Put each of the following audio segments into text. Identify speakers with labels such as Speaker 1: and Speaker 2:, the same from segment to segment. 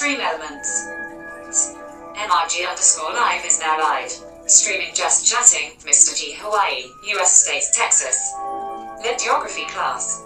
Speaker 1: Stream elements. MRG_live is now live. Streaming just chatting, Mr.G Hawaii, US States, Texas. Lit Geography class.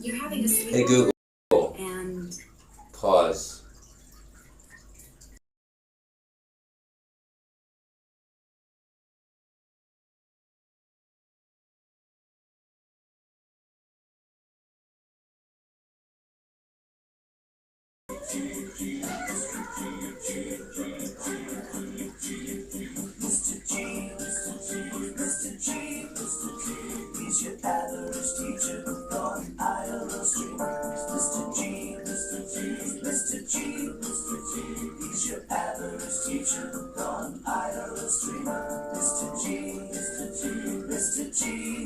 Speaker 2: You're having a sleep.
Speaker 3: Hey Google.
Speaker 2: And
Speaker 3: Pause.
Speaker 4: He's your average teacher, gone IRL streamer. Mr.G, he's your average teacher, gone IRL streamer. Mr.G, Mr.G,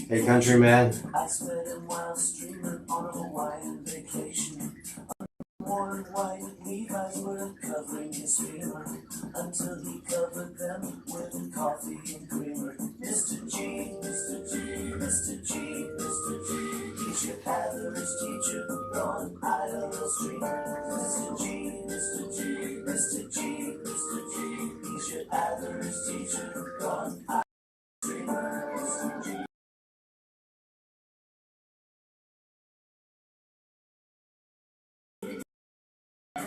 Speaker 5: Hey, countryman.
Speaker 4: I spent him while streaming on a Hawaiian vacation. Worn white Levi's were covering his streamer until he covered them with coffee and creamer. Mr.G, he's your average teacher, gone IRL streamer. Mr.G, he's your He's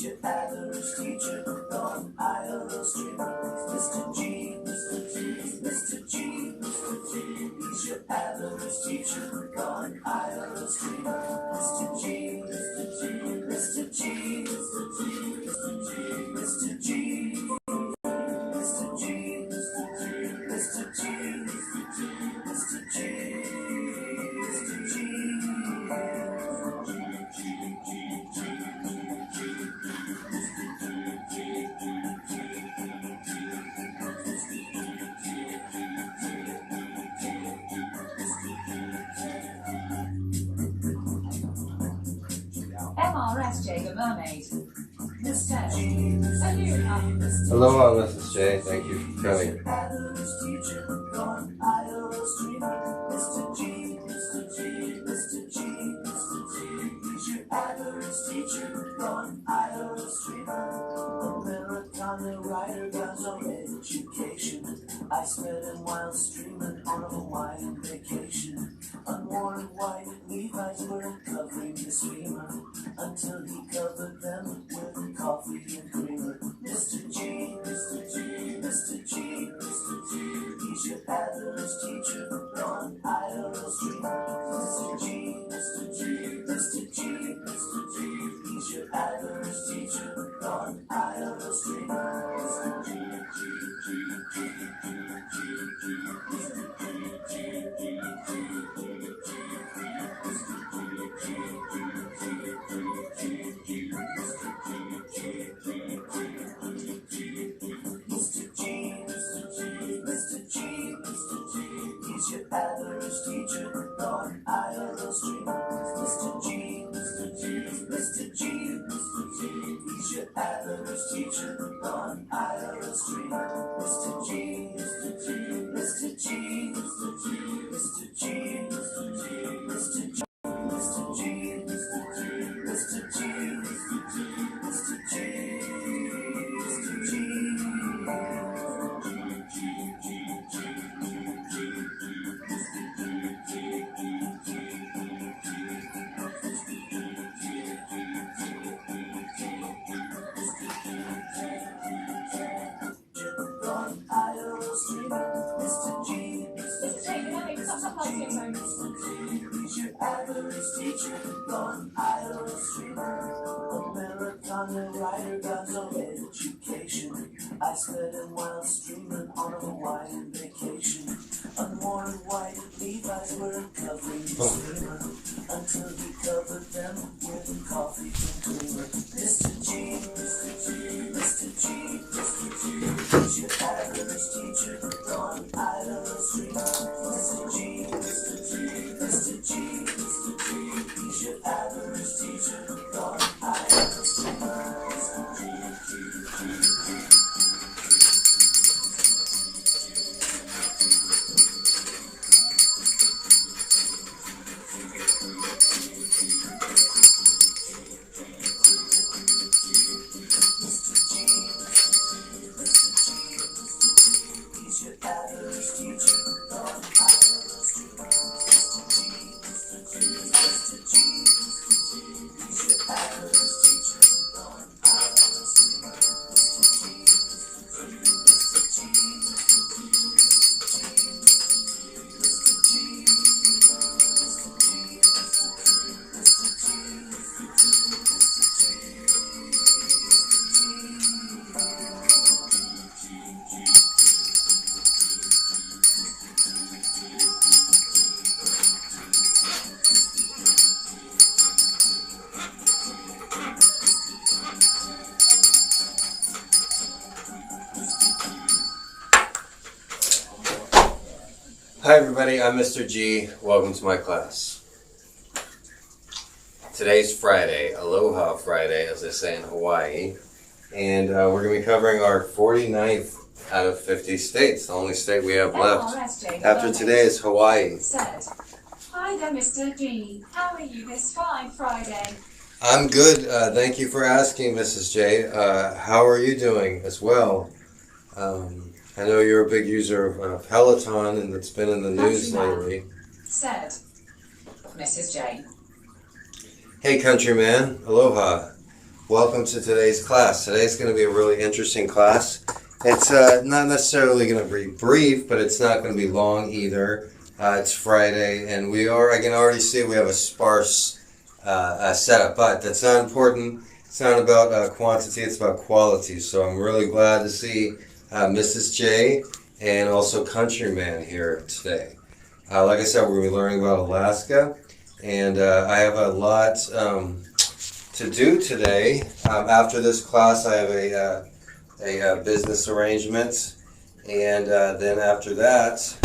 Speaker 4: your average teacher on IRL streamer. Mr. G, Mr. G, Mr. G, Mr. G. He's your average teacher on IRL streamer. Mr. G, Mr. G, Mr. G, Mr. G, Mr. G, Mr. G, Mr. G, Mr. G, Mr. G, Mr. G, Mr. G.
Speaker 3: MRSJ the Mermaid. Mr.G.
Speaker 5: Aloha, Mrs. J. Thank you for coming.
Speaker 4: Americana writer got no education. I spent a while streaming on a Hawaiian vacation. Unworn white Levi's were covering the steamer until he covered them with coffee and creamer. Mr. G, Mr. G, Mr. G, Mr. G, he's your average teacher on IRL streamer. Mr. G, Mr. G, Mr. G, Mr. G, he's your average teacher on IRL streamer. Mr. G, G, G, G, G, G, G, Mr. G, G, G, G, he's your average teacher on IRL streamer. Mr. G, Mr. G, Mr. G, Mr. G, he's your average teacher on IRL streamer. Mr. G, Mr. G, Mr. G, Mr. G, Mr. G, Mr. G, Mr. G, Mr. G, Mr. G, Mr. G, Mr. G, Mr. G, Mr. G. He's your average teacher on IRL streamer. Americana writer got no education. I spent a while streaming on a Hawaiian vacation. Unworn white Levi's were covering the steamer until he covered them with coffee and creamer. Mr. G, Mr. G, Mr. G, Mr. G, he's your average teacher on IRL streamer. Mr. G, Mr. G, Mr. G, Mr. G, he's your average teacher on IRL streamer. Mr. G, G, G, G.
Speaker 5: Hi everybody, I'm Mr. G. Welcome to my class. Today's Friday, Aloha Friday, as they say in Hawaii. And we're going to be covering our 49th out of 50 states, the only state we have left. After today is Hawaii.
Speaker 3: Said, hi there, Mr. G. How are you this fine Friday?
Speaker 5: I'm good. Thank you for asking, Mrs. J. How are you doing as well? I know you're a big user of Peloton, and it's been in the news lately.
Speaker 1: Said Mrs. J.
Speaker 5: Hey countryman, aloha. Welcome to today's class. Today's going to be a really interesting class. It's not necessarily going to be brief, but it's not going to be long either. It's Friday, and I can already see we have a sparse setup, but that's not important. It's not about quantity, it's about quality. So I'm really glad to see Mrs. J and also Countryman here today. Like I said, we're going to be learning about Alaska, and I have a lot to do today. After this class, I have a business arrangement, and then after that,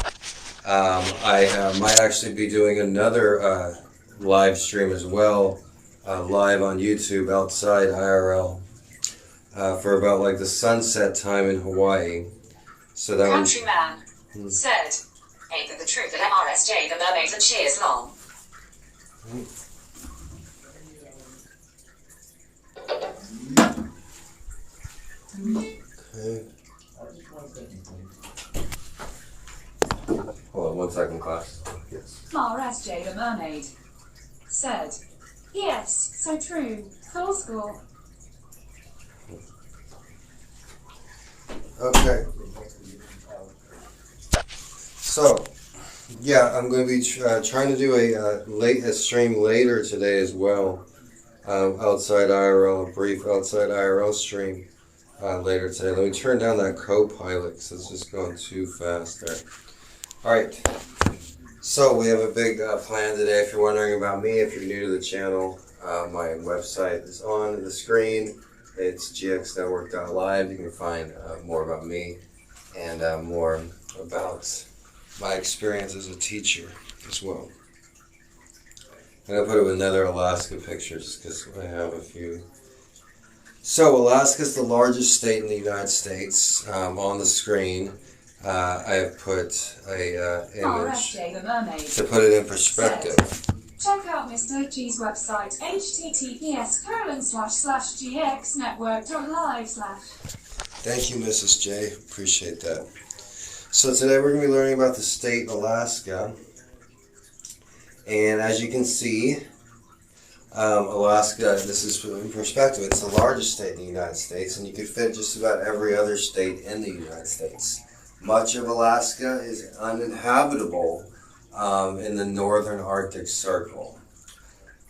Speaker 5: I might actually be doing another live stream as well, live on YouTube outside IRL for about like the sunset time in Hawaii. So that
Speaker 1: Countryman said, ain't that the truth that MRSJ, the mermaids and cheers long.
Speaker 5: Okay. Hold on 1 second, class. Yes.
Speaker 3: MRSJ the mermaid said, yes, so true, full score.
Speaker 5: Okay. So, yeah, I'm going to be trying to do a stream later today as well. Outside IRL, a brief outside IRL stream later today. Let me turn down that co-pilot because it's just going too fast there. Alright, so we have a big plan today. If you're wondering about me, if you're new to the channel, my website is on the screen. It's gxnetwork.live. You can find more about me and more about my experience as a teacher as well. I'm going to put up another Alaska pictures because I have a few. So Alaska is the largest state in the United States. On the screen, I have put a image to put it in perspective.
Speaker 3: Check out Mr.G's website, https://gxnetwork.live/.
Speaker 5: Thank you, Mrs. J. Appreciate that. So today we're going to be learning about the state Alaska. And as you can see, Alaska, this is in perspective, it's the largest state in the United States, and you could fit just about every other state in the United States. Much of Alaska is uninhabitable in the northern Arctic Circle.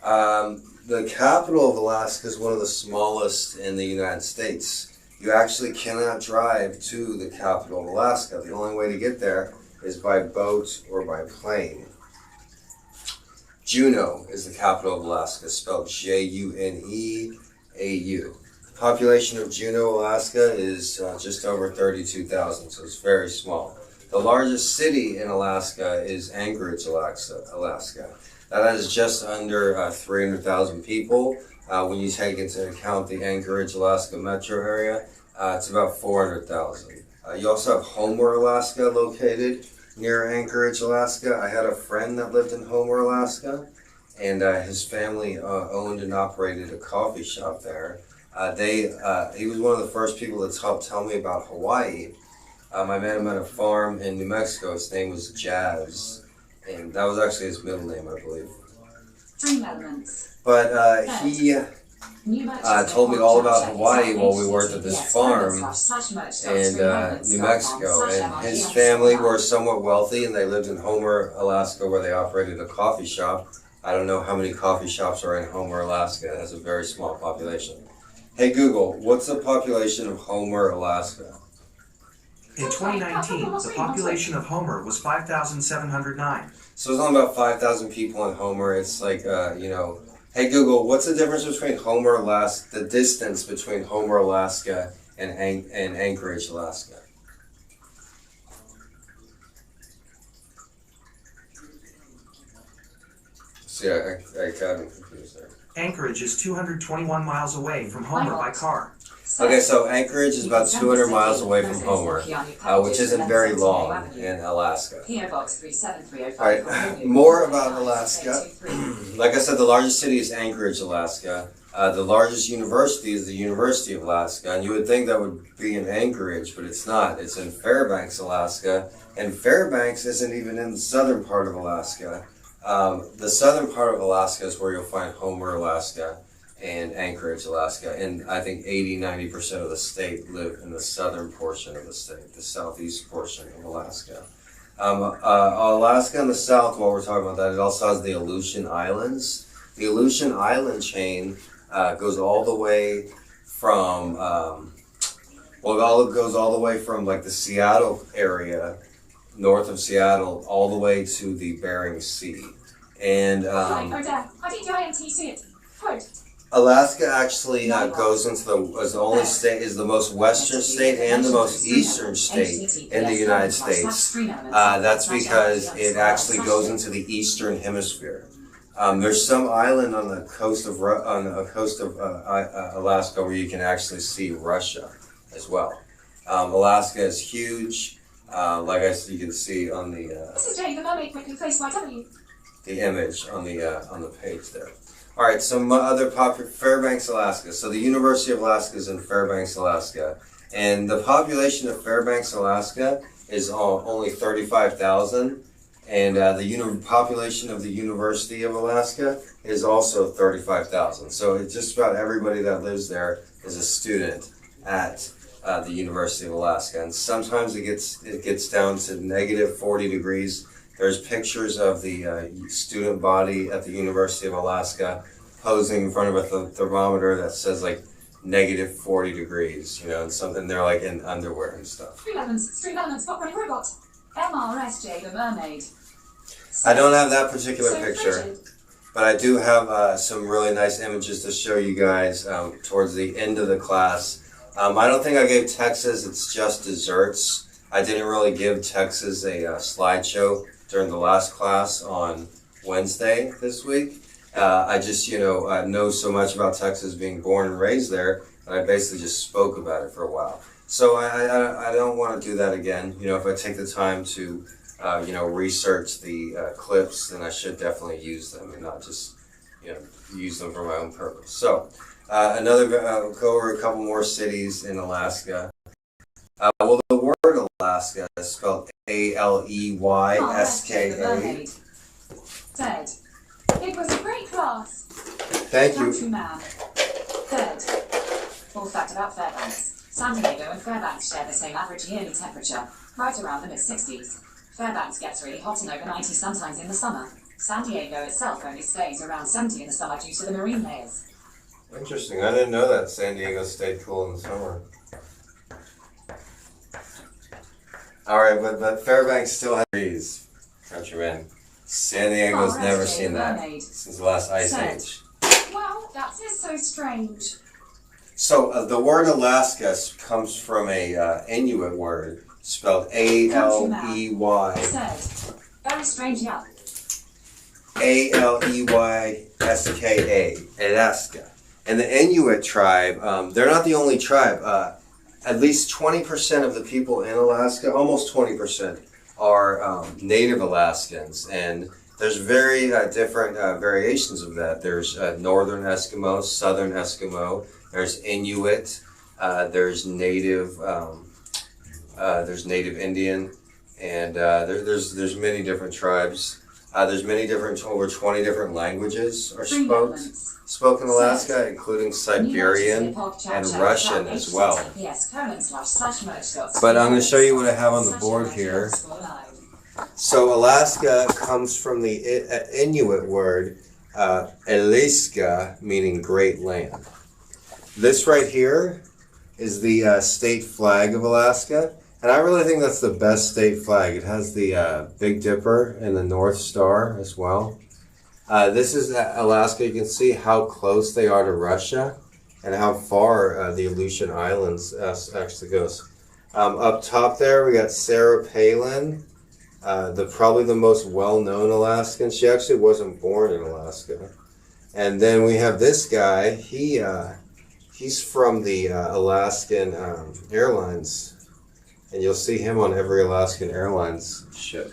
Speaker 5: The capital of Alaska is one of the smallest in the United States. You actually cannot drive to the capital of Alaska. The only way to get there is by boat or by plane. Juneau is the capital of Alaska, spelled Juneau. The population of Juneau, Alaska is just over 32,000, so it's very small. The largest city in Alaska is Anchorage, Alaska. Now, that is just under 300,000 people. When you take into account the Anchorage, Alaska metro area, it's about 400,000. You also have Homer, Alaska, located near Anchorage, Alaska. I had a friend that lived in Homer, Alaska, and his family owned and operated a coffee shop there. He was one of the first people to tell me about Hawaii. I met him at a farm in New Mexico. His name was Jazz, and that was actually his middle name, I believe.
Speaker 3: Dream elements.
Speaker 5: But he told me all about Hawaii while we worked at this farm in New Mexico. And his family were somewhat wealthy, and they lived in Homer, Alaska, where they operated a coffee shop. I don't know how many coffee shops are in Homer, Alaska. It has a very small population. Hey Google, what's the population of Homer, Alaska?
Speaker 6: In 2019, the population of Homer was 5,709.
Speaker 5: So there's only about 5,000 people in Homer. It's like, hey Google, what's the difference between Homer, Alaska, the distance between Homer, Alaska and Anchorage, Alaska? See, I got confused there.
Speaker 6: Anchorage is 221 miles away from Homer by car.
Speaker 5: Okay, so Anchorage is about 200 miles away from Homer, which isn't very long in Alaska. Alright, more about Alaska. Like I said, the largest city is Anchorage, Alaska. The largest university is the University of Alaska, and you would think that would be in Anchorage, but it's not. It's in Fairbanks, Alaska, and Fairbanks isn't even in the southern part of Alaska. The southern part of Alaska is where you'll find Homer, Alaska, and Anchorage, Alaska, and I think 80-90% of the state live in the southern portion of the state, the southeast portion of Alaska. Alaska in the south, while we're talking about that, it also has the Aleutian Islands. The Aleutian Island chain goes all the way from, goes all the way from like the Seattle area, north of Seattle, all the way to the Bering Sea. And Alaska actually goes into is the only state, is the most western state and the most eastern state in the United States. That's because it actually goes into the eastern hemisphere. There's some island on the coast of Alaska where you can actually see Russia as well. Alaska is huge. Like you can see on the
Speaker 3: Mr.G, the mermaid quickly placed YW.
Speaker 5: The image on the page there. All right, some other popular, Fairbanks, Alaska. So the University of Alaska is in Fairbanks, Alaska, and the population of Fairbanks, Alaska is only 35,000, and the population of the University of Alaska is also 35,000. So it's just about everybody that lives there is a student at the University of Alaska, and sometimes it gets down to negative 40 degrees. There's pictures of the student body at the University of Alaska posing in front of a thermometer that says like negative 40 degrees, you know, and something they're like in underwear and stuff.
Speaker 3: Stream elements, spot running robot. MRSJ, the mermaid.
Speaker 5: I don't have that particular
Speaker 3: So
Speaker 5: picture,
Speaker 3: frigid.
Speaker 5: but I do have some really nice images to show you guys towards the end of the class. I don't think I gave Texas, it's just desserts. I didn't really give Texas a slideshow during the last class on Wednesday this week. I just, know so much about Texas, being born and raised there, and I basically just spoke about it for a while. So I don't want to do that again. You know, if I take the time to, research the clips, then I should definitely use them and not just, use them for my own purpose. So go over a couple more cities in Alaska. The word Alaska is spelled Aleyska.
Speaker 3: Said, it was a great class.
Speaker 5: Thank you.
Speaker 3: Countryman. Third. Full fact about Fairbanks. San Diego and Fairbanks share the same average yearly temperature, right around the mid-60s. Fairbanks gets really hot and over 90 sometimes in the summer. San Diego itself only stays around 70 in the summer due to the marine layers.
Speaker 5: Interesting. I didn't know that San Diego stayed cool in the summer. All right, but Fairbanks still has trees. Countryman. San Diego's never seen that since the last ice age.
Speaker 3: Wow, that is so strange.
Speaker 5: So the word Alaska comes from a Inuit word spelled A-L-E-Y.
Speaker 3: Said, very strange, yeah.
Speaker 5: A-L-E-Y-S-K-A, Alaska. And the Inuit tribe, they're not the only tribe. At least 20% of the people in Alaska, almost 20%, are native Alaskans. And there's very different variations of that. There's Northern Eskimo, Southern Eskimo, there's Inuit, there's Native Indian, and there's many different tribes. There's over 20 different languages are spoken in Alaska, including Siberian and Russian as well. But I'm going to show you what I have on the board here. So Alaska comes from the Inuit word Aleyska, meaning great land. This right here is the state flag of Alaska. And I really think that's the best state flag. It has the Big Dipper and the North Star as well. This is Alaska. You can see how close they are to Russia and how far the Aleutian Islands actually goes. Up top there, we got Sarah Palin, probably the most well-known Alaskan. She actually wasn't born in Alaska. And then we have this guy. He's from the Alaskan Airlines. And you'll see him on every Alaskan Airlines ship.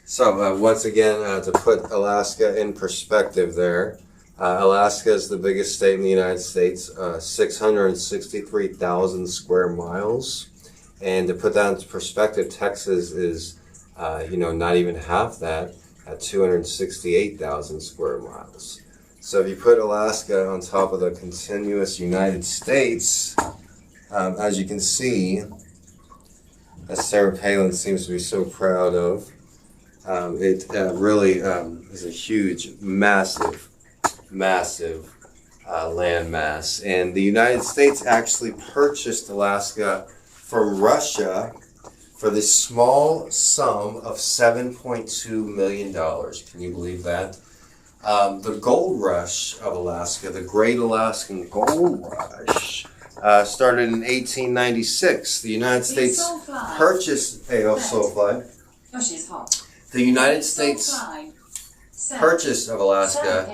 Speaker 5: So once again, to put Alaska in perspective there, Alaska is the biggest state in the United States, 663,000 square miles. And to put that into perspective, Texas is, not even half that, at 268,000 square miles. So if you put Alaska on top of the continuous United States, as you can see, as Sarah Palin seems to be so proud of, it really is a huge, massive landmass. And the United States actually purchased Alaska from Russia for the small sum of $7.2 million. Can you believe that? The gold rush of Alaska, the Great Alaskan Gold Rush, started in 1896. The United States purchased Soulfly.
Speaker 3: Oh, she's hot.
Speaker 5: The United States purchase of Alaska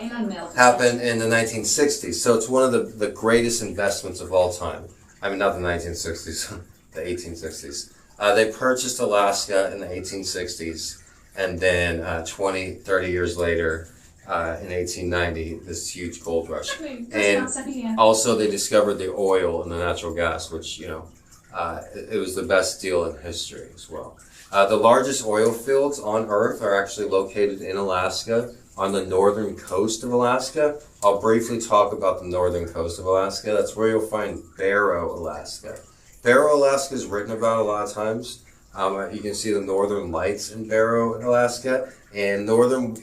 Speaker 5: happened in the 1960s. So it's one of the greatest investments of all time. I mean, not the 1960s, the 1860s. They purchased Alaska in the 1860s, and then 30 years later, in 1890, this huge gold rush. And also they discovered the oil and the natural gas, which, it was the best deal in history as well. The largest oil fields on Earth are actually located in Alaska, on the northern coast of Alaska. I'll briefly talk about the northern coast of Alaska. That's where you'll find Barrow, Alaska. Barrow, Alaska is written about a lot of times. You can see the northern lights in Barrow, Alaska. And northern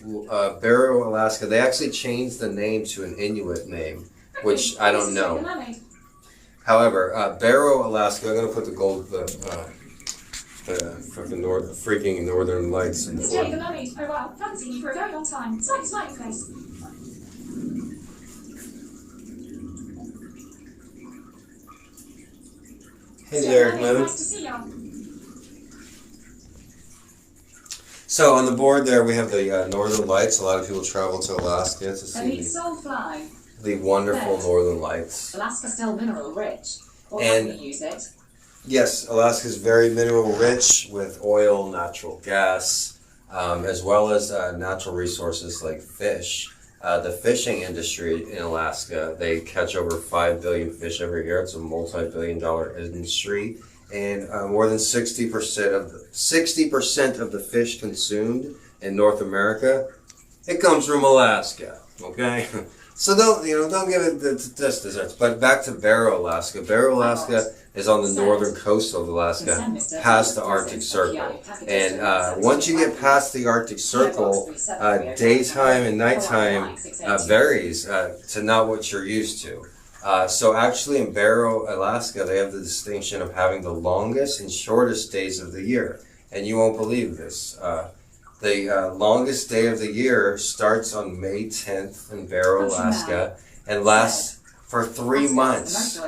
Speaker 5: Barrow, Alaska, they actually changed the name to an Inuit name, which I don't know. However, Barrow, Alaska, I'm going to put the freaking northern lights in the
Speaker 3: It's Jake the Mermaid. Oh wow, haven't seen you for a very long time. Smiley face.
Speaker 5: Hey there, Moon.
Speaker 3: Nice to see you.
Speaker 5: So on the board there we have the northern lights. A lot of people travel to Alaska to see the wonderful northern lights.
Speaker 3: Alaska's still mineral rich. Or
Speaker 5: And-
Speaker 3: can we use it?
Speaker 5: Yes, Alaska is very mineral rich with oil, natural gas, as well as natural resources like fish. The fishing industry in Alaska, they catch over 5 billion fish every year. It's a multi-billion-dollar industry. And more than 60% of the fish consumed in North America, it comes from Alaska. Okay, so don't give it just desserts. But back to Barrow, Alaska. Barrow, Alaska is on the northern coast of Alaska, past the Arctic Circle. And once you get past the Arctic Circle, daytime and nighttime varies to not what you're used to. So actually in Barrow, Alaska, they have the distinction of having the longest and shortest days of the year. And you won't believe this. The longest day of the year starts on May 10th in Barrow, Alaska, and lasts for 3 months,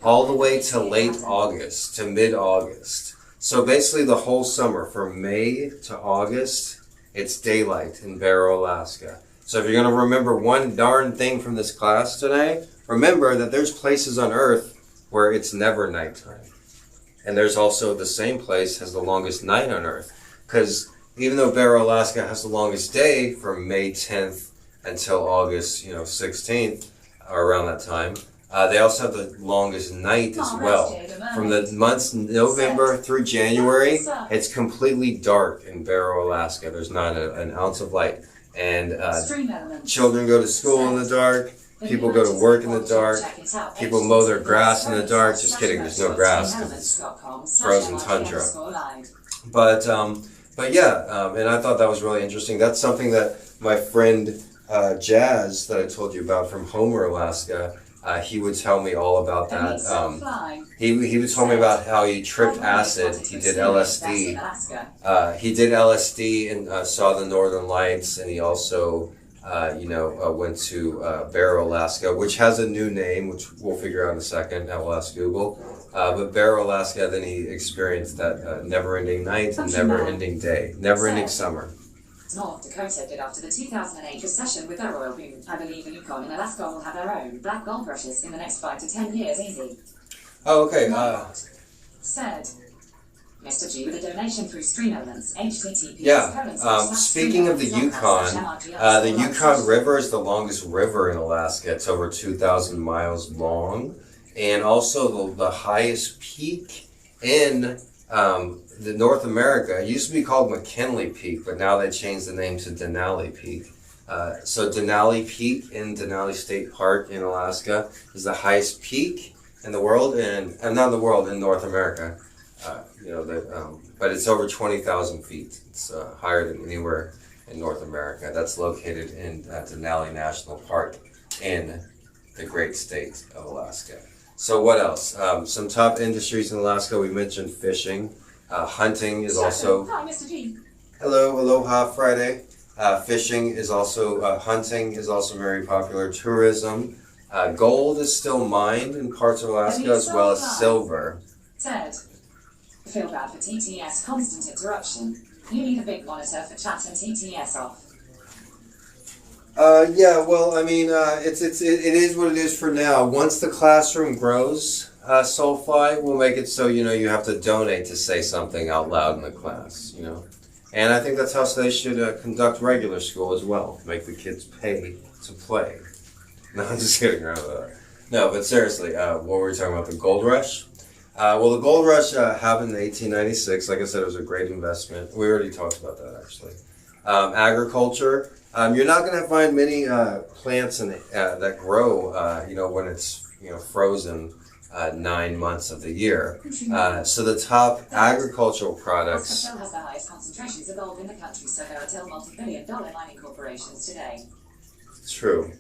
Speaker 5: all the way to late August, to mid-August. So basically the whole summer, from May to August, it's daylight in Barrow, Alaska. So if you're going to remember one darn thing from this class today, remember that there's places on Earth where it's never nighttime. And there's also the same place has the longest night on Earth. Because even though Barrow, Alaska has the longest day from May 10th until August 16th, or around that time, they also have the longest night as well. From the months November through January, it's completely dark in Barrow, Alaska. There's not an ounce of light. And children go to school in the dark, people go to work in the dark, people mow their grass in the dark. Just kidding, there's no grass because it's frozen tundra. But yeah, and I thought that was really interesting. That's something that my friend Jazz, that I told you about from Homer, Alaska, he would tell me all about that. He would tell me about how he tripped acid. He did LSD. He did LSD and saw the Northern Lights, and he also, went to Barrow, Alaska, which has a new name, which we'll figure out in a second. I will ask Google. But Barrow, Alaska, then he experienced that never-ending night and never-ending day, never-ending summer.
Speaker 3: North Dakota did after the 2008 recession with their oil boom. I believe the Yukon and Alaska will have their own black gold rushes in the next 5 to 10 years, easy.
Speaker 5: Oh, okay.
Speaker 3: Said. Mr. G with a donation through Stream Elements, https.
Speaker 5: Yeah, speaking of the Yukon, the Yukon River is the longest river in Alaska. It's over 2,000 miles long, and also the highest peak in the North America. It used to be called McKinley Peak, but now they changed the name to Denali Peak. So Denali Peak in Denali State Park in Alaska is the highest peak in the world, and not in the world, in North America. But it's over 20,000 feet. It's higher than anywhere in North America. That's located in Denali National Park in the great state of Alaska. So what else? Some top industries in Alaska. We mentioned fishing. Hunting is also...
Speaker 3: Hi, Mr. G.
Speaker 5: Hello, aloha Friday. Fishing is also, hunting is also very popular. Tourism. Gold is still mined in parts of Alaska, as well as silver.
Speaker 3: Ted, feel bad for TTS constant interruption. You need a big monitor for chat and TTS off.
Speaker 5: Yeah, well, I mean, it is what it is for now. Once the classroom grows, Soulfly will make it so, you have to donate to say something out loud in the class, And I think that's how they should conduct regular school as well. Make the kids pay to play. No, I'm just kidding around with that. No, but seriously, what were we talking about? The gold rush? Well, the gold rush happened in 1896. Like I said, it was a great investment. We already talked about that, actually. Agriculture. You're not going to find many plants that grow, when it's, frozen 9 months of the year. So the top agricultural products...
Speaker 3: Alaska has the highest concentrations of gold in the country, so there are still multi-billion-dollar mining corporations today.
Speaker 5: It's true.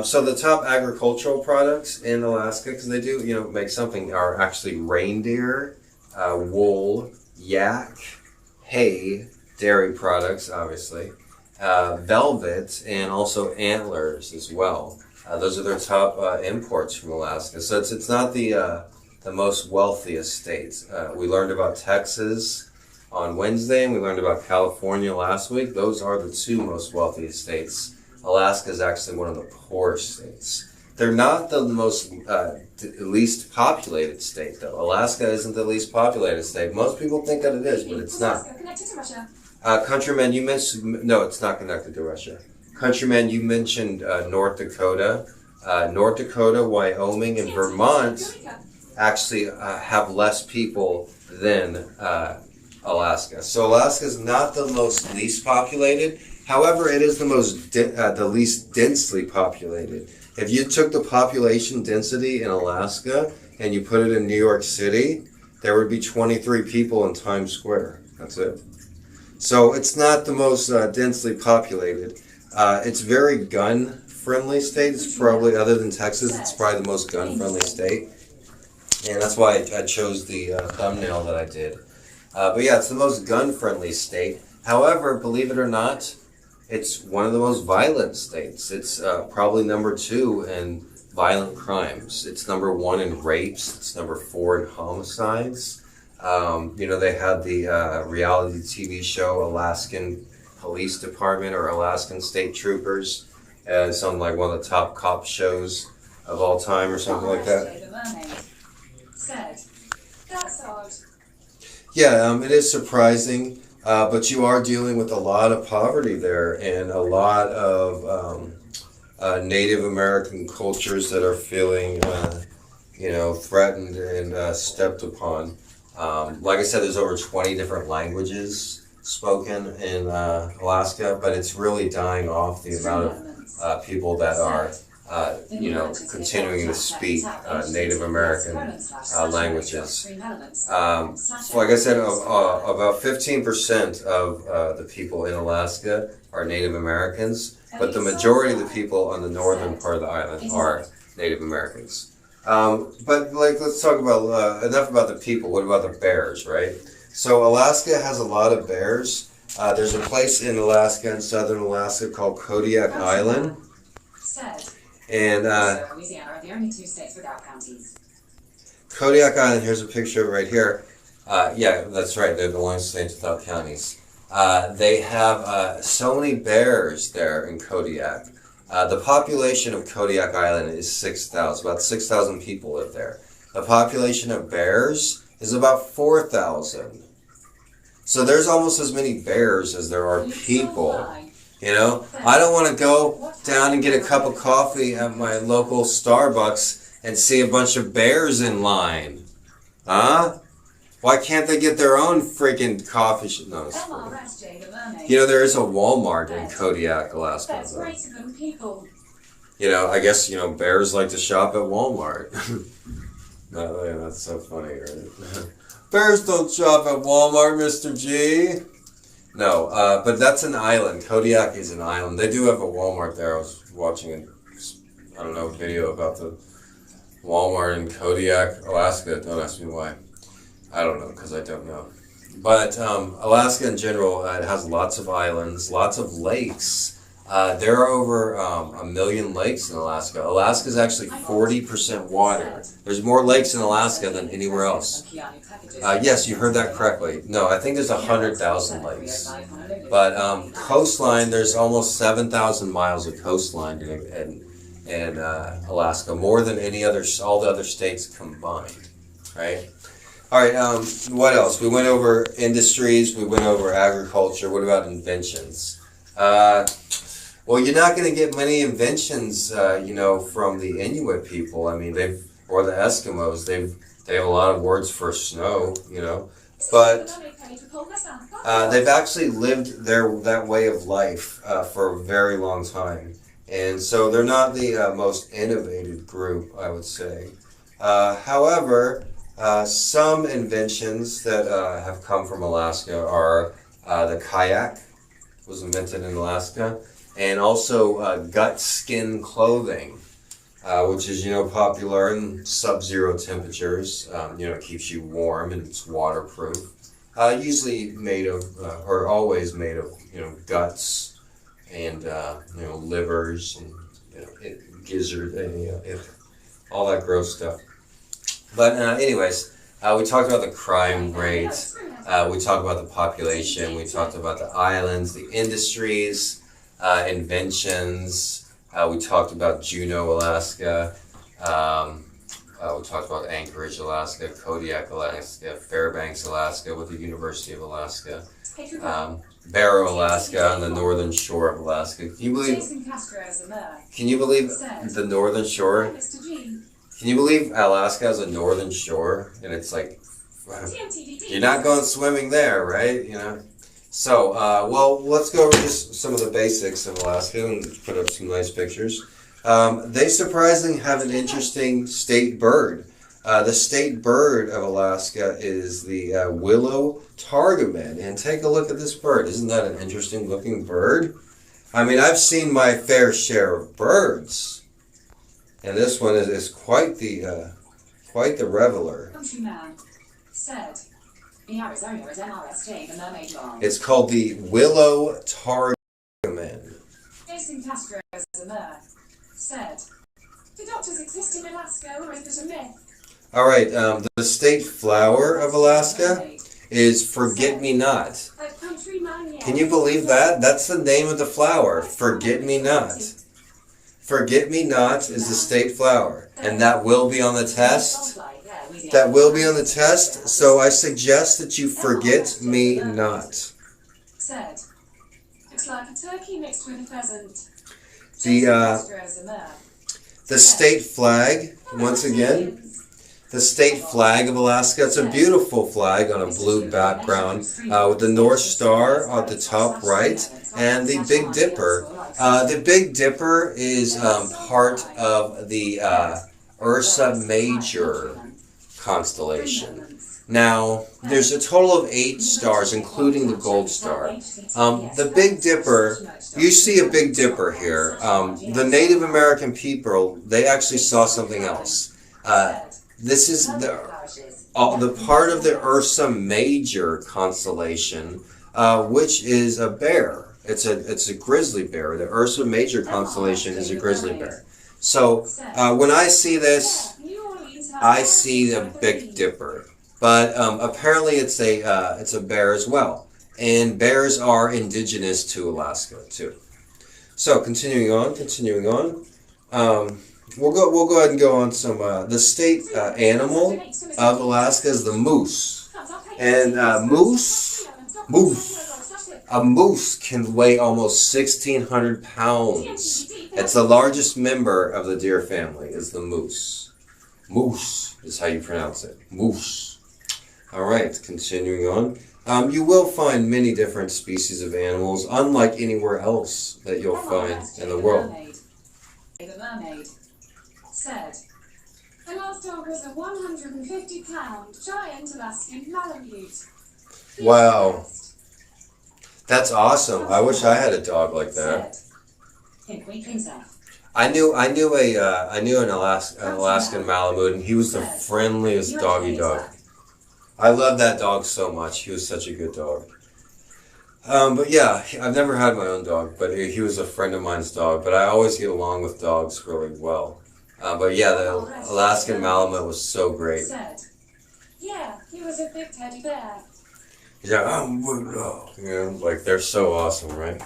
Speaker 5: So the top agricultural products in Alaska, because they do, make something, are actually reindeer, wool, yak, hay, dairy products, obviously, velvet, and also antlers as well. Those are their top imports from Alaska. So it's not the most wealthiest state. We learned about Texas on Wednesday, and we learned about California last week. Those are the two most wealthiest states. Alaska is actually one of the poorest states. They're not the most least populated state, though. Alaska isn't the least populated state. Most people think that it is, but it's not.
Speaker 3: Connected to Russia.
Speaker 5: Countryman, you mentioned... No, it's not connected to Russia. Countryman, you mentioned North Dakota. North Dakota, Wyoming, and Vermont actually have less people than Alaska. So Alaska is not the most least populated. However, it is the least densely populated. If you took the population density in Alaska and you put it in New York City, there would be 23 people in Times Square. That's it. So it's not the most densely populated. It's very gun-friendly state. It's probably, other than Texas, it's probably the most gun-friendly state. And that's why I chose the thumbnail that I did. But yeah, it's the most gun-friendly state. However, believe it or not, it's one of the most violent states. It's probably number 2 in violent crimes. It's number 1 in rapes. It's number 4 in homicides. They had the reality TV show Alaskan Police Department or Alaskan State Troopers as something like one of the top cop shows of all time or something like that. Yeah, it is surprising. But you are dealing with a lot of poverty there and a lot of Native American cultures that are feeling, threatened and stepped upon. Like I said, there's over 20 different languages spoken in Alaska, but it's really dying off the amount of people that are continuing to speak Native American languages. So like I said, about 15% of the people in Alaska are Native Americans, but the majority of the people on the northern part of the island are Native Americans. But let's talk about, enough about the people, what about the bears, right? So Alaska has a lot of bears. There's a place in Alaska, in southern Alaska, called Kodiak Island. And
Speaker 3: Louisiana are the only 2 states without counties.
Speaker 5: Kodiak Island, here's a picture of it right here. Yeah, that's right, they're the only states without counties. They have so many bears there in Kodiak. The population of Kodiak Island is 6,000. About 6,000 people live there. The population of bears is about 4,000. So there's almost as many bears as there are people. You know, I don't want to go down and get a cup of coffee at my local Starbucks and see a bunch of bears in line. Huh? Why can't they get their own freaking coffee shop? No, it's funny. You know, there is a Walmart in Kodiak, Alaska. You know, I guess, you know, bears like to shop at Walmart. No, that's so funny, right? Bears don't shop at Walmart, Mr.G. No, but that's an island. Kodiak is an island. They do have a Walmart there. I was watching a video about the Walmart in Kodiak, Alaska. Don't ask me why. I don't know, because I don't know. But Alaska in general, it has lots of islands, lots of lakes. There are over 1 million lakes in Alaska. Alaska is actually 40% water. There's more lakes in Alaska than anywhere else. Yes, you heard that correctly. No, I think there's 100,000 lakes. But coastline, there's almost 7,000 miles of coastline in Alaska, more than all the other states combined, right? All right, what else? We went over industries, we went over agriculture. What about inventions? Well, you're not going to get many inventions, you know, from the Inuit people. I mean, or the Eskimos. They have a lot of words for snow, you know, but they've actually lived that way of life for a very long time, and so they're not the most innovative group, I would say. However, some inventions that have come from Alaska are the kayak was invented in Alaska. And also gut skin clothing, which is, you know, popular in sub-zero temperatures. You know, it keeps you warm and it's waterproof. Usually made of, or always made of, you know, guts and, you know, livers and, you know, gizzard and, you know, all that gross stuff. But anyways, we talked about the crime rate. We talked about the population. We talked about the islands, the industries. Inventions. We talked about Juneau, Alaska. We talked about Anchorage, Alaska, Kodiak, Alaska, Fairbanks, Alaska, with the University of Alaska, Barrow, Alaska, on the northern shore of Alaska. Can you believe the northern shore? Can you believe Alaska has a northern shore? And it's like, you're not going swimming there, right? You know. So, well, let's go over just some of the basics of Alaska and put up some nice pictures. They surprisingly have an interesting state bird. The state bird of Alaska is the willow targaman. And take a look at this bird. Isn't that an interesting looking bird? I mean, I've seen my fair share of birds. And this one is quite the reveler.
Speaker 3: Countryman said. In Arizona is MRSJ, the mermaid long.
Speaker 5: It's called the willow targaman.
Speaker 3: Jason Castro said, do doctors exist in Alaska or is this a myth?
Speaker 5: All right, the state flower of Alaska is forget-me-not. Can you believe that? That's the name of the flower, forget-me-not. Forget-me-not is the state flower, and that will be on the test. That will be on the test, so I suggest that you forget me not.
Speaker 3: Said, looks like a turkey mixed with a pheasant.
Speaker 5: The state flag, once again, the state flag of Alaska. It's a beautiful flag on a blue background with the North Star at the top right and the Big Dipper. The Big Dipper is part of the Ursa Major constellation. Now, there's a total of 8 stars, including the Gold Star. The Big Dipper, you see a Big Dipper here. The Native American people, they actually saw something else. This is the part of the Ursa Major constellation, which is a bear. It's a grizzly bear. The Ursa Major constellation is a grizzly bear. So when I see this, I see the Big Dipper, but apparently it's a bear as well, and bears are indigenous to Alaska too. So continuing on. we'll go ahead and go on some. The state animal of Alaska is the moose, and moose. A moose can weigh almost 1,600 pounds. It's the largest member of the deer family. Is the moose. Moose is how you pronounce it. Moose. All right, continuing on. You will find many different species of animals, unlike anywhere else that you'll find in the world.
Speaker 3: The mermaid said, "The last dog was a 150-pound giant Alaskan Malamute."
Speaker 5: Wow. That's awesome. I wish I had a dog like that. I knew an Alaskan Malamute, and he was the friendliest doggy dog. I love that dog so much. He was such a good dog. But yeah, I've never had my own dog, but he was a friend of mine's dog. But I always get along with dogs really well. But yeah, the Alaskan Malamute was so great.
Speaker 2: Yeah, he was a big teddy bear.
Speaker 5: Yeah, like they're so awesome, right?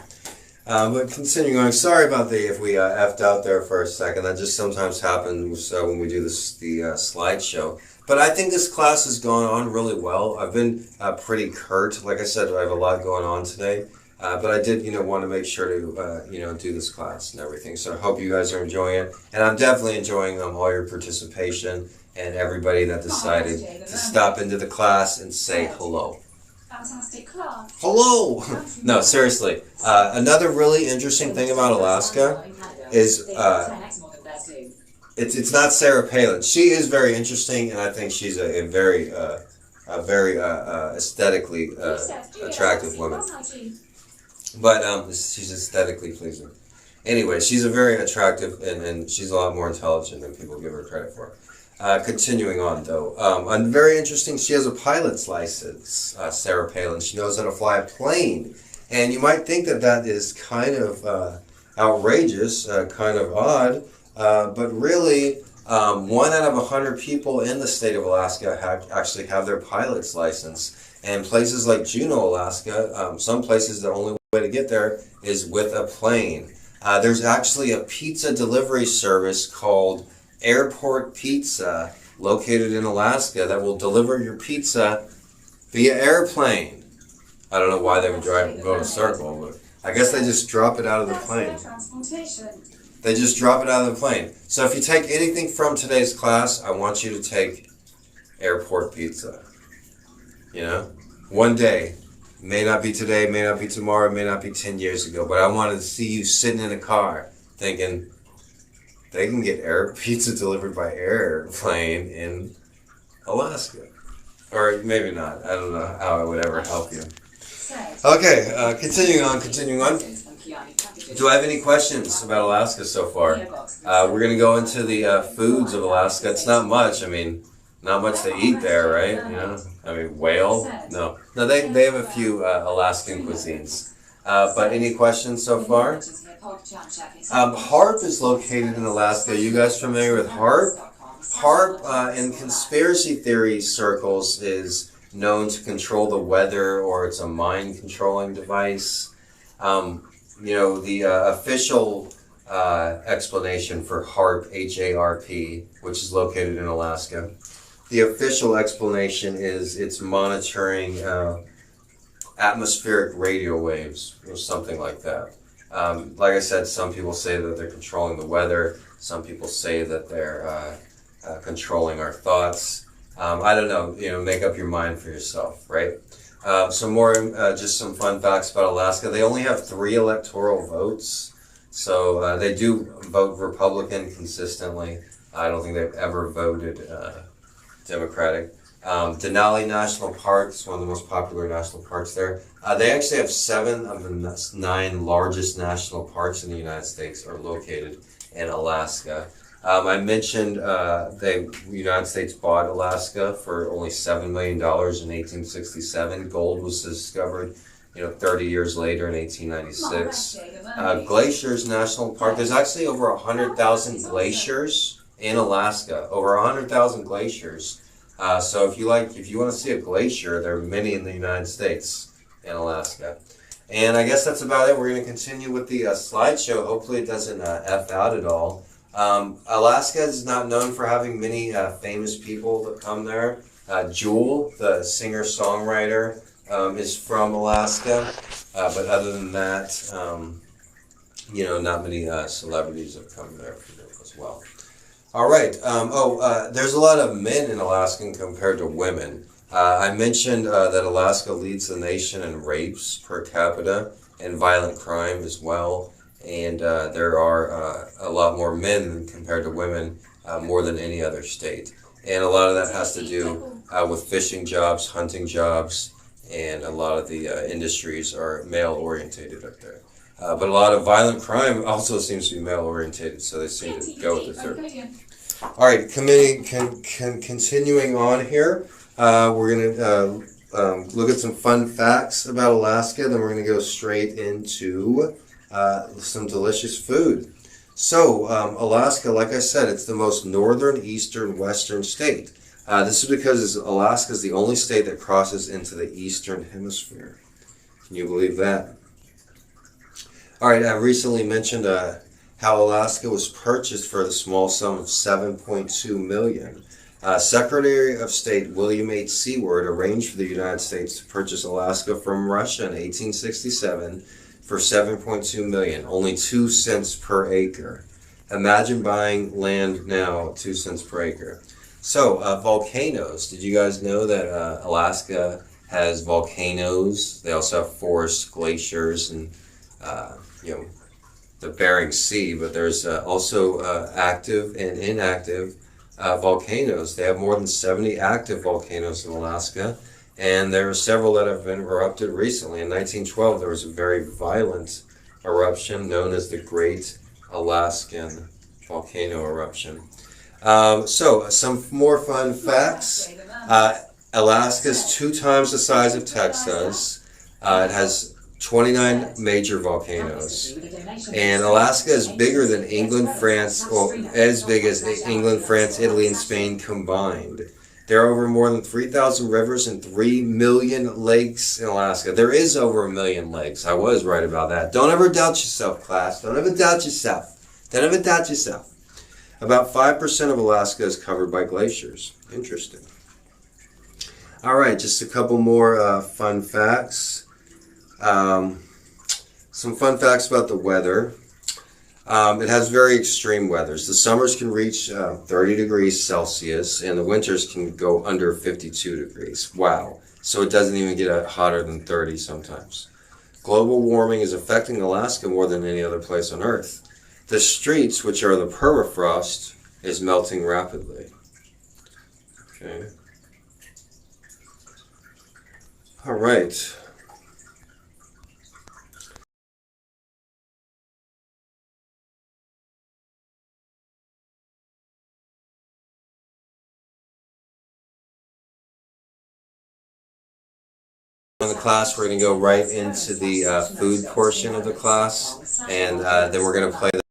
Speaker 5: But continuing on, sorry about if we effed out there for a second. That just sometimes happens when we do the slideshow. But I think this class has gone on really well. I've been pretty curt. Like I said, I have a lot going on today. But I did, want to make sure to, do this class and everything. So I hope you guys are enjoying it. And I'm definitely enjoying all your participation and everybody that decided to stop into the class and say hello.
Speaker 2: Fantastic class.
Speaker 5: Hello! No, seriously. Another really interesting thing about Alaska is it's not Sarah Palin. She is very interesting, and I think she's a very aesthetically attractive woman. But she's aesthetically pleasing. Anyway, she's a very attractive, and she's a lot more intelligent than people give her credit for. Continuing on, though. And very interesting, she has a pilot's license, Sarah Palin. She knows how to fly a plane. And you might think that is kind of outrageous, kind of odd, but really, 1 out of 100 people in the state of Alaska actually have their pilot's license. And places like Juneau, Alaska, some places the only way to get there is with a plane. There's actually a pizza delivery service called Airport Pizza located in Alaska that will deliver your pizza via airplane. I don't know why they would go in a circle, but I guess they just drop it out of the plane. They just drop it out of the plane. So if you take anything from today's class, I want you to take Airport Pizza. One day. May not be today, may not be tomorrow, may not be 10 years ago, but I wanted to see you sitting in a car thinking, they can get pizza delivered by airplane in Alaska. Or maybe not. I don't know how it would ever help you. Okay, continuing on. Do I have any questions about Alaska so far? We're going to go into the foods of Alaska. It's not much. Not much to eat there, right? Whale? No, they have a few Alaskan cuisines. But any questions so far? HAARP is located in Alaska. Are you guys familiar with HAARP? HAARP in conspiracy theory circles is known to control the weather, or it's a mind controlling device. The official explanation for HAARP, H-A-R-P, which is located in Alaska, the official explanation is it's monitoring atmospheric radio waves or something like that. Like I said, some people say that they're controlling the weather. Some people say that they're controlling our thoughts. I don't know. Make up your mind for yourself, right? Just some fun facts about Alaska. They only have 3 electoral votes, so they do vote Republican consistently. I don't think they've ever voted Democratic. Denali National Park is one of the most popular national parks there. They actually have 7 of the 9 largest national parks in the United States are located in Alaska. I mentioned the United States bought Alaska for only $7 million in 1867. Gold was discovered, 30 years later in 1896. Glaciers National Park. There's actually over 100,000 glaciers in Alaska. Over 100,000 glaciers. So if you want to see a glacier, there are many in the United States and Alaska. And I guess that's about it. We're going to continue with the slideshow. Hopefully it doesn't F out at all. Alaska is not known for having many famous people that come there. Jewel, the singer-songwriter, is from Alaska, but other than that, not many celebrities have come there as well. All right. There's a lot of men in Alaska compared to women. I mentioned that Alaska leads the nation in rapes per capita and violent crime as well. And there are a lot more men compared to women, more than any other state. And a lot of that has to do with fishing jobs, hunting jobs, and a lot of the industries are male-orientated up there. But a lot of violent crime also seems to be male-orientated, so they seem to go with the third. All right, continuing on here, we're going to look at some fun facts about Alaska, then we're going to go straight into some delicious food. So, Alaska, like I said, it's the most northern, eastern, western state. This is because Alaska is the only state that crosses into the eastern hemisphere. Can you believe that? All right, I recently mentioned how Alaska was purchased for the small sum of $7.2 million. Secretary of State William H. Seward arranged for the United States to purchase Alaska from Russia in 1867 for $7.2 million, only 2 cents per acre. Imagine buying land now, 2 cents per acre. So, volcanoes. Did you guys know that Alaska has volcanoes? They also have forests, glaciers, and the Bering Sea. But there's also active and inactive volcanoes. They have more than 70 active volcanoes in Alaska. And there are several that have been erupted recently. In 1912, there was a very violent eruption known as the Great Alaskan Volcano Eruption. So, some more fun facts. Alaska is 2 times the size of Texas. It has 29 major volcanoes. And Alaska is bigger than England, France, as big as England, France, Italy, and Spain combined. There are over more than 3,000 rivers and 3 million lakes in Alaska. There is over 1 million lakes. I was right about that. Don't ever doubt yourself, class. Don't ever doubt yourself. Don't ever doubt yourself. About 5% of Alaska is covered by glaciers. Interesting. All right, just a couple more fun facts. Some fun facts about the weather. It has very extreme weathers. The summers can reach 30 degrees Celsius, and the winters can go under 52 degrees. Wow. So it doesn't even get hotter than 30 sometimes. Global warming is affecting Alaska more than any other place on Earth. The streets, which are the permafrost, is melting rapidly. Okay. All right. In the class, we're going to go right into the food portion of the class, and then we're going to play the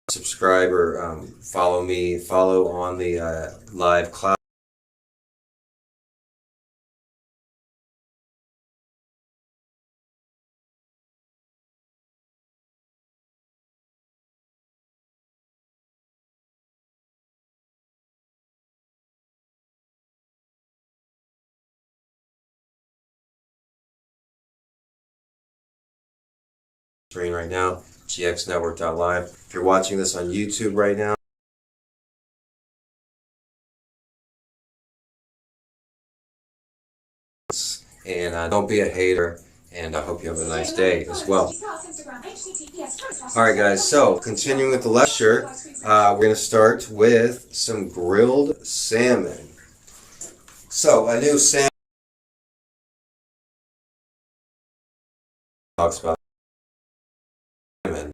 Speaker 5: subscribe or follow on the live class. Screen right now, gxnetwork.live. If you're watching this on YouTube right now, and don't be a hater, and I hope you have a nice day as well. Alright guys, so continuing with the lecture, we're going to start with some grilled salmon. So, I knew salmon talks about salmon.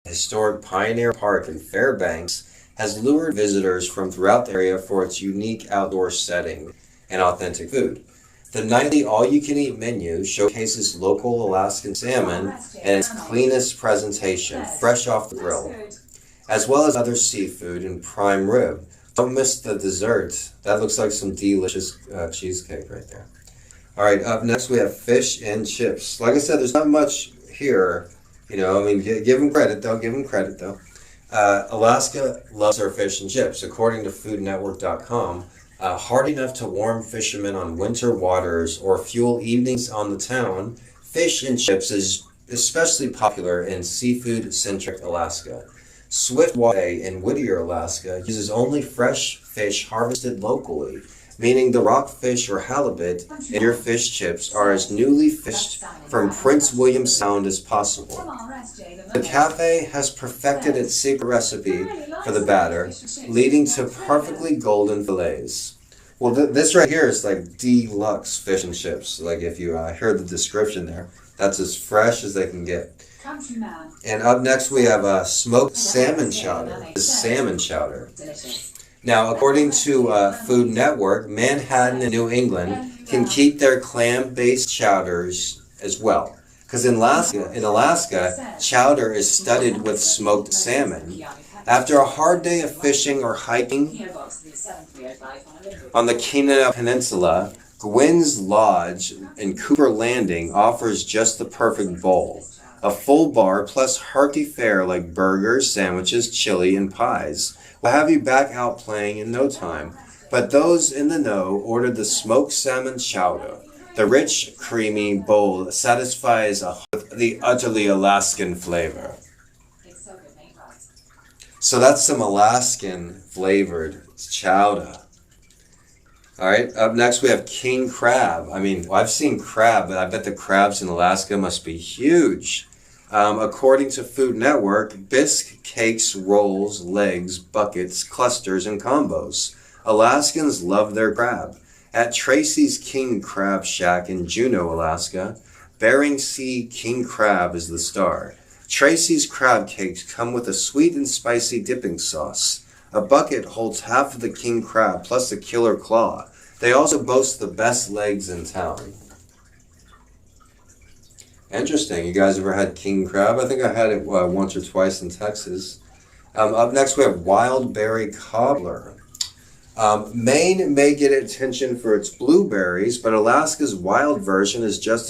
Speaker 5: Historic Pioneer Park in Fairbanks has lured visitors from throughout the area for its unique outdoor setting and authentic food. The nightly all-you-can-eat menu showcases local Alaskan salmon and its cleanest presentation, fresh off the grill, as well as other seafood and prime rib. Don't miss the dessert. That looks like some delicious cheesecake right there. All right, up next we have fish and chips. Like I said, there's not much here. You know, I mean, give them credit though. Alaska loves their fish and chips. According to foodnetwork.com, hard enough to warm fishermen on winter waters or fuel evenings on the town, fish and chips is especially popular in seafood-centric Alaska. Swiftwater in Whittier, Alaska, uses only fresh fish harvested locally, meaning the rockfish or halibut in your fish chips are as newly fished from Prince William Sound as possible. The cafe has perfected its secret recipe for the batter, leading to perfectly golden fillets. Well, this right here is like deluxe fish and chips. Like if you heard the description there, that's as fresh as they can get. And up next we have smoked salmon chowder. The salmon chowder. Now, according to Food Network, Manhattan and New England can keep their clam-based chowders as well. Because in Alaska, chowder is studded with smoked salmon. After a hard day of fishing or hiking on the Kenai Peninsula, Gwynn's Lodge in Cooper Landing offers just the perfect bowl. A full bar plus hearty fare like burgers, sandwiches, chili, and pies will have you back out playing in no time. But those in the know ordered the smoked salmon chowder. The rich, creamy bowl satisfies the utterly Alaskan flavor. So that's some Alaskan flavored chowder. All right, up next we have king crab. I mean, I've seen crab, but I bet the crabs in Alaska must be huge. According to Food Network, bisque, cakes, rolls, legs, buckets, clusters, and combos. Alaskans love their crab. At Tracy's King Crab Shack in Juneau, Alaska, Bering Sea king crab is the star. Tracy's crab cakes come with a sweet and spicy dipping sauce. A bucket holds half of the king crab plus a killer claw. They also boast the best legs in town. Interesting. You guys ever had king crab? I think I had it once or twice in Texas. Up next we have wild berry cobbler. Maine may get attention for its blueberries, but Alaska's wild version is just as